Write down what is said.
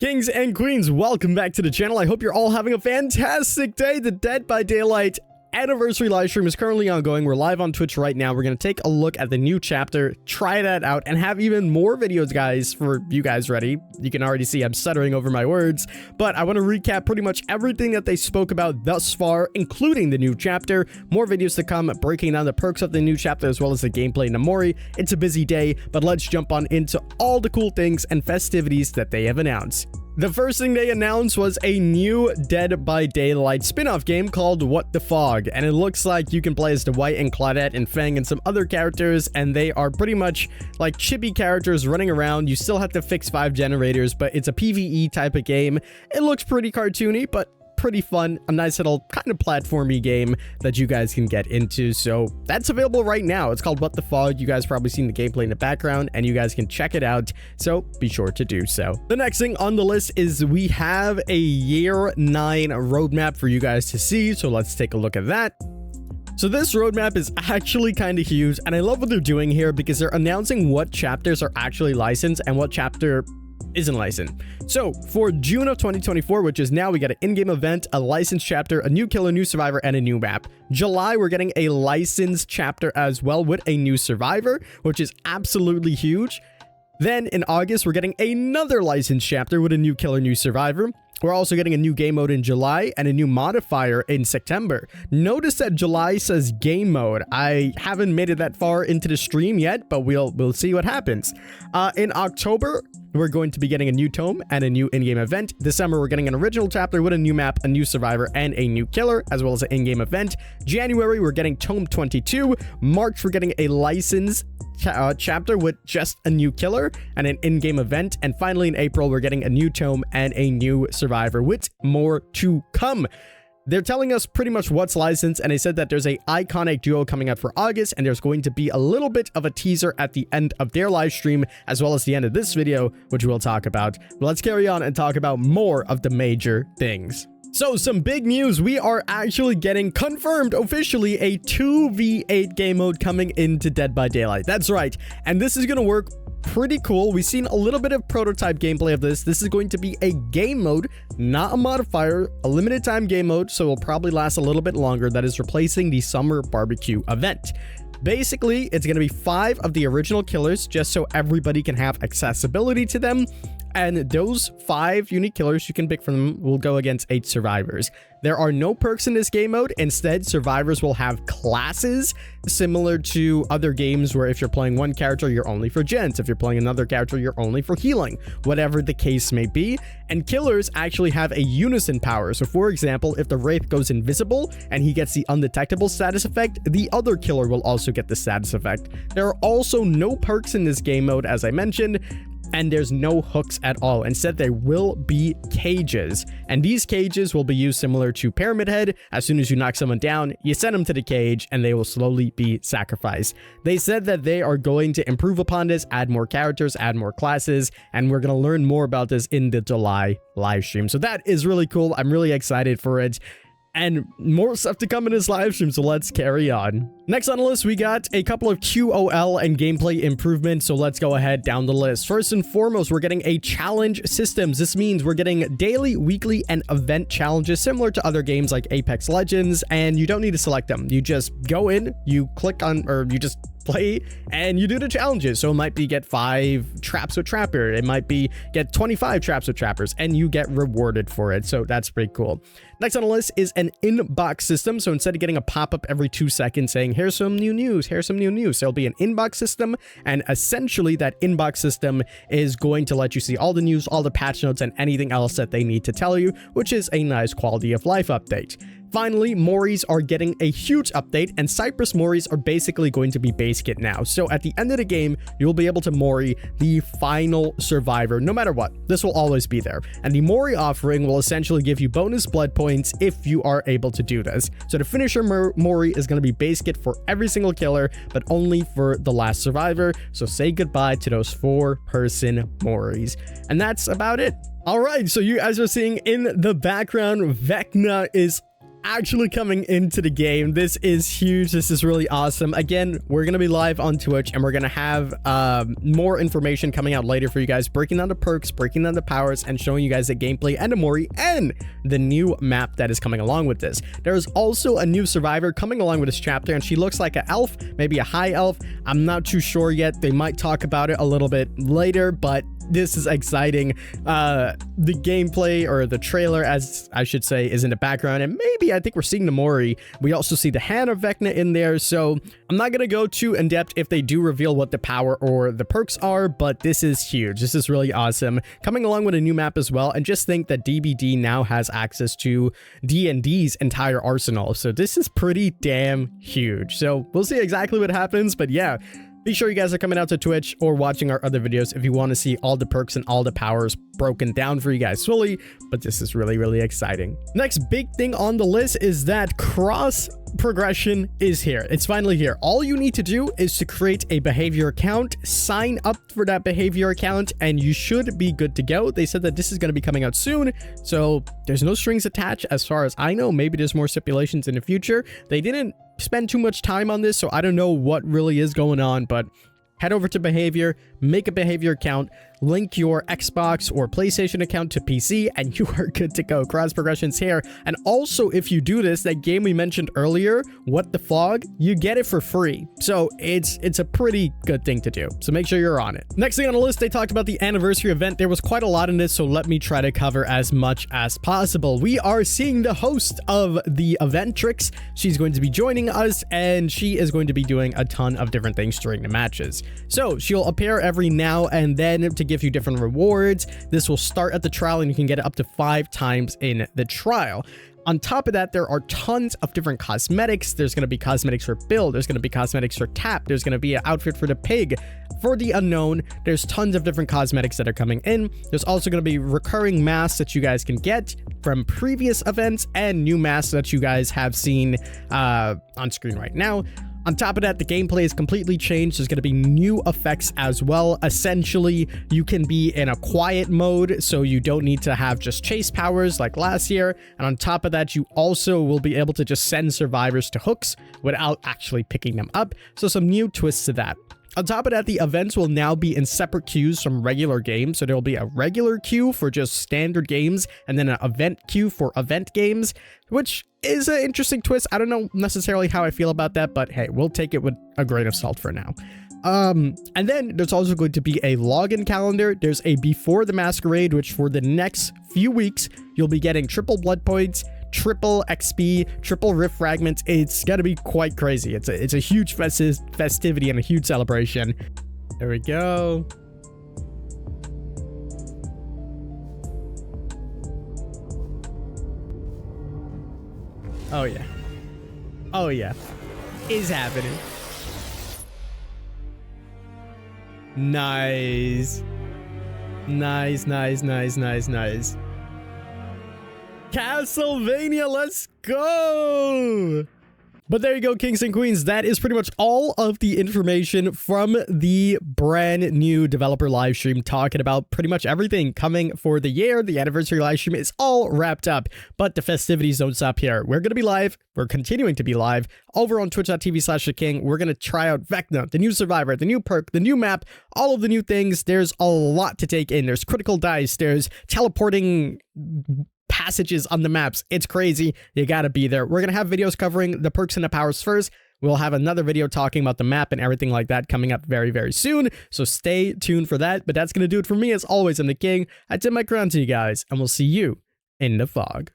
Kings and queens, welcome back to the channel. I hope you're all having a fantastic day. The Dead by Daylight anniversary live stream is currently ongoing. We're live on Twitch right now. We're going to take a look at the new chapter, try that out, and have even more videos, guys, for you guys ready. You can already see I'm stuttering over my words, but I want to recap pretty much everything that they spoke about thus far, including the new chapter. More videos to come, breaking down the perks of the new chapter as well as the gameplay in Namori. It's a busy day, but let's jump on into all the cool things and festivities that they have announced. The first thing they announced was a new Dead by Daylight spin-off game called What the Fog, and it looks like you can play as Dwight and Claudette and Fang and some other characters, and they are pretty much like chibi characters running around. You still have to fix 5 generators, but it's a PvE type of game. It looks pretty cartoony, but pretty fun. A nice little kind of platformy game that you guys can get into. So that's available right now. It's called What the Fog. You guys probably seen the gameplay in the background and you guys can check it out. So be sure to do so. The next thing on the list is we have a Year 9 roadmap for you guys to see. So let's take a look at that. So this roadmap is actually kind of huge, and I love what they're doing here because they're announcing what chapters are actually licensed and what chapter isn't licensed. So for June of 2024, which is now, we got an in-game event, a licensed chapter, a new killer, new survivor, and a new map. July, we're getting a licensed chapter as well with a new survivor, which is absolutely huge. Then in August, we're getting another licensed chapter with a new killer, new survivor. We're also getting a new game mode in July and a new modifier in September. Notice that July says game mode. I haven't made it that far into the stream yet, but we'll see what happens. In October, we're going to be getting a new tome and a new in-game event. December, we're getting an original chapter with a new map, a new survivor, and a new killer, as well as an in-game event. January, we're getting tome 22. March, we're getting a license chapter with just a new killer and an in-game event. And finally, in April, we're getting a new tome and a new survivor with more to come. They're telling us pretty much what's licensed, and they said that there's a iconic duo coming out for August, and there's going to be a little bit of a teaser at the end of their live stream, as well as the end of this video, which we'll talk about. But let's carry on and talk about more of the major things. So some big news, we are actually getting confirmed officially a 2v8 game mode coming into Dead by Daylight. That's right, and this is going to work pretty cool. We've seen a little bit of prototype gameplay of this. This is going to be a game mode, not a modifier, a limited time game mode, so it'll probably last a little bit longer. That is replacing the summer barbecue event. Basically, it's going to be 5 of the original killers just so everybody can have accessibility to them. And those 5 unique killers you can pick from them will go against 8 survivors. There are no perks in this game mode. Instead, survivors will have classes similar to other games where if you're playing one character, you're only for gens. If you're playing another character, you're only for healing, whatever the case may be. And killers actually have a unison power. So for example, if the Wraith goes invisible and he gets the undetectable status effect, the other killer will also get the status effect. There are also no perks in this game mode, as I mentioned, and there's no hooks at all. Instead, there will be cages, and these cages will be used similar to Pyramid Head. As soon as you knock someone down, you send them to the cage and they will slowly be sacrificed. They said that they are going to improve upon this, add more characters, add more classes, and we're going to learn more about this in the July live stream. So that is really cool. I'm really excited for it. And more stuff to come in this live stream, so let's carry on. Next on the list, we got a couple of QOL and gameplay improvements, so let's go ahead down the list. First and foremost, we're getting a challenge systems. This means we're getting daily, weekly, and event challenges similar to other games like Apex Legends, and you don't need to select them. You just go in, you click on, or you just play and you do the challenges. So it might be get 5 traps with trapper, it might be get 25 traps with trappers, and you get rewarded for it. So that's pretty cool. Next on the list is an inbox system. So instead of getting a pop-up every 2 seconds saying here's some new news, there'll be an inbox system, and essentially that inbox system is going to let you see all the news, all the patch notes, and anything else that they need to tell you, which is a nice quality of life update. Finally, Moris are getting a huge update, and Cypress Moris are basically going to be base kit now. So at the end of the game, you'll be able to Mori the final survivor, no matter what. This will always be there. And the Mori offering will essentially give you bonus blood points if you are able to do this. So the finisher Mori is going to be base kit for every single killer, but only for the last survivor. So say goodbye to those 4-person Moris. And that's about it. All right, so you guys are seeing in the background, Vecna is actually coming into the game. This is huge. This is really awesome. Again, we're going to be live on Twitch, and we're going to have more information coming out later for you guys, breaking down the perks, breaking down the powers, and showing you guys the gameplay and Amori and the new map that is coming along with this. There's also a new survivor coming along with this chapter, and she looks like an elf, maybe a high elf. I'm not too sure yet. They might talk about it a little bit later, but this is exciting. The gameplay, or the trailer, as I should say, is in the background, and maybe I think we're seeing the Mori. We also see the Hannah Vecna in there, so I'm not gonna go too in depth if they do reveal what the power or the perks are, but this is huge. This is really awesome. Coming along with a new map as well, and just think that DBD now has access to D&D's entire arsenal, so this is pretty damn huge. So we'll see exactly what happens, but yeah. Be sure you guys are coming out to Twitch or watching our other videos if you want to see all the perks and all the powers broken down for you guys fully, but this is really, really exciting. Next big thing on the list is that cross progression is here. It's finally here. All you need to do is to create a behavior account, sign up for that behavior account, and you should be good to go. They said that this is going to be coming out soon, so there's no strings attached as far as I know. Maybe there's more stipulations in the future. They didn't spend too much time on this, so I don't know what really is going on, but head over to behavior, make a behavior account, link your Xbox or PlayStation account to PC, and you are good to go. Cross progression's here. And also, if you do this, that game we mentioned earlier, What the Fog, you get it for free. So it's a pretty good thing to do. So make sure you're on it. Next thing on the list, they talked about the anniversary event. There was quite a lot in this, so let me try to cover as much as possible. We are seeing the host of the event, Trix. She's going to be joining us, and she is going to be doing a ton of different things during the matches. So she'll appear every now and then to give you different rewards. This will start at the trial, and you can get it up to 5 times in the trial. On top of that, there are tons of different cosmetics. There's going to be cosmetics for Bill. There's going to be cosmetics for Tap. There's going to be an outfit for the pig. For the unknown, there's tons of different cosmetics that are coming in. There's also going to be recurring masks that you guys can get from previous events, and new masks that you guys have seen on screen right now. On top of that, the gameplay is completely changed. There's going to be new effects as well. Essentially, you can be in a quiet mode, so you don't need to have just chase powers like last year. And on top of that, you also will be able to just send survivors to hooks without actually picking them up. So some new twists to that. On top of that, the events will now be in separate queues from regular games. So there will be a regular queue for just standard games, and then an event queue for event games, which is an interesting twist. I don't know necessarily how I feel about that, but hey, we'll take it with a grain of salt for now. And then there's also going to be a login calendar. There's a Before the Masquerade, which for the next few weeks, you'll be getting triple blood points, triple XP, triple rift fragments. It's gonna be quite crazy. It's a huge festivity and a huge celebration. There we go. Oh yeah. Oh yeah. It's happening. Nice. Nice, nice, nice, nice, nice. Castlevania, let's go! But there you go, kings and queens. That is pretty much all of the information from the brand new developer live stream, talking about pretty much everything coming for the year. The anniversary live stream is all wrapped up, but the festivities don't stop here. We're going to be live. We're continuing to be live over on twitch.tv/theking. We're going to try out Vecna, the new survivor, the new perk, the new map, all of the new things. There's a lot to take in. There's critical dice. There's teleporting passages on the maps. It's crazy. You gotta be there. We're gonna have videos covering the perks and the powers first. We'll have another video talking about the map and everything like that coming up very, very soon, so stay tuned for that. But that's gonna do it for me. As always, I'm the King. I tip my crown to you guys, and we'll see you in the fog.